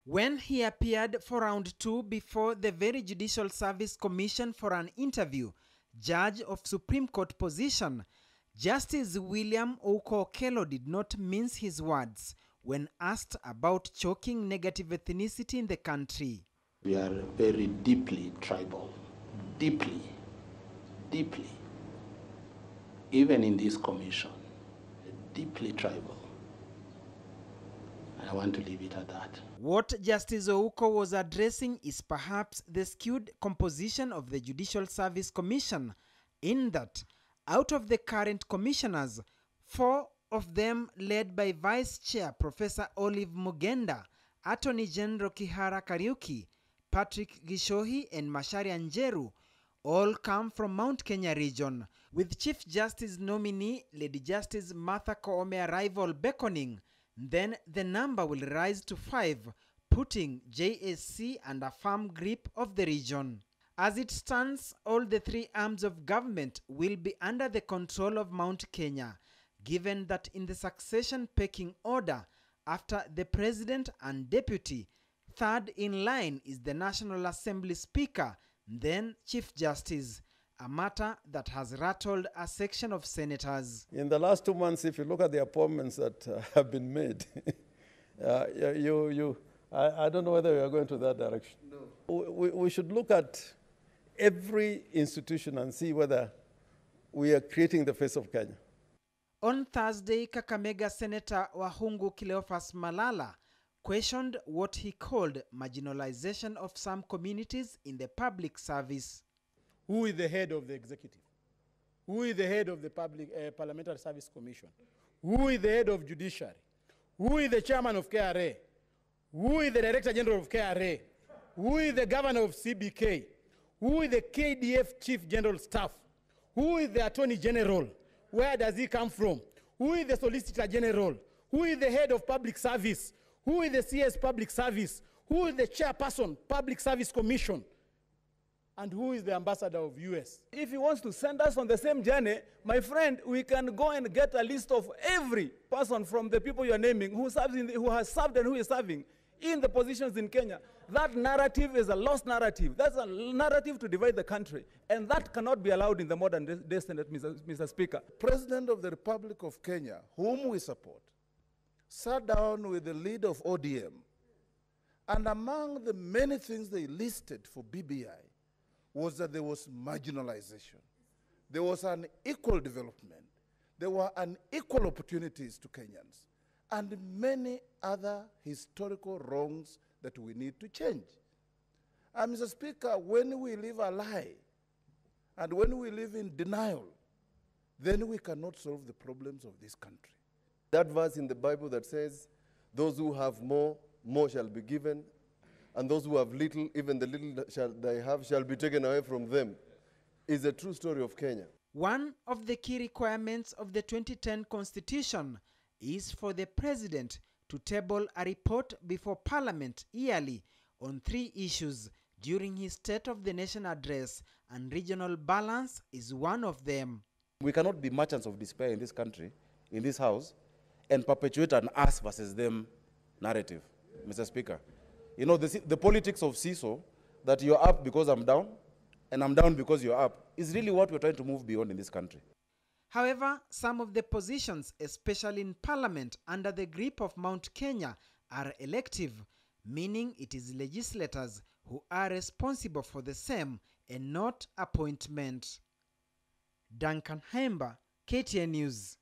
When he appeared for round 2 before the very Judicial Service Commission for an interview, Judge of Supreme Court position, Justice William Ouko Okello did not mince his words when asked about choking negative ethnicity in the country. We are very deeply tribal, deeply. Even in this commission, deeply tribal. I want to leave it at that. What Justice Ouko was addressing is perhaps the skewed composition of the Judicial Service Commission, in that out of the current commissioners, 4 of them led by Vice Chair Professor Olive Mugenda, Attorney General Kihara Kariuki, Patrick Gishohi and Macharia Njeru all come from Mount Kenya region, with Chief Justice nominee Lady Justice Martha Koome arrival beckoning. Then the number will rise to 5, putting JSC under firm grip of the region. As it stands, all the 3 arms of government will be under the control of Mount Kenya, given that in the succession pecking order, after the President and Deputy, third in line is the National Assembly Speaker, then Chief Justice, a matter that has rattled a section of senators. In the last 2 months, if you look at the appointments that have been made, I don't know whether we are going to that direction. No. We should look at every institution and see whether we are creating the face of Kenya. On Thursday, Kakamega Senator Wahungu Cleophas Malala questioned what he called marginalization of some communities in the public service. Who is the head of the executive? Who is the head of the Parliamentary Service Commission? Who is the head of judiciary? Who is the chairman of KRA? Who is the director general of KRA? Who is the governor of CBK? Who is the KDF chief general staff? Who is the attorney general? Where does he come from? Who is the solicitor general? Who is the head of public service? Who is the CS public service? Who is the chairperson public service commission? And who is the ambassador of US? If he wants to send us on the same journey, my friend, we can go and get a list of every person from the people you are naming who has served and who is serving in the positions in Kenya. That narrative is a lost narrative. That's a narrative to divide the country. And that cannot be allowed in the modern day Senate, Mr. Speaker. President of the Republic of Kenya, whom we support, sat down with the leader of ODM. And among the many things they listed for BBI was that there was marginalization. There was unequal development. There were unequal opportunities to Kenyans, and many other historical wrongs that we need to change. And Mr. Speaker, when we live a lie, and when we live in denial, then we cannot solve the problems of this country. That verse in the Bible that says, those who have more shall be given, and those who have little, even the little they have shall be taken away from them, is a true story of Kenya. One of the key requirements of the 2010 Constitution is for the President to table a report before Parliament yearly on 3 issues during his State of the Nation address, and regional balance is one of them. We cannot be merchants of despair in this country, in this house, and perpetuate an us versus them narrative, Mr. Speaker. You know, the politics of seesaw, that you're up because I'm down, and I'm down because you're up, is really what we're trying to move beyond in this country. However, some of the positions, especially in Parliament under the grip of Mount Kenya, are elective, meaning it is legislators who are responsible for the same and not appointment. Duncan Hemba, KTN News.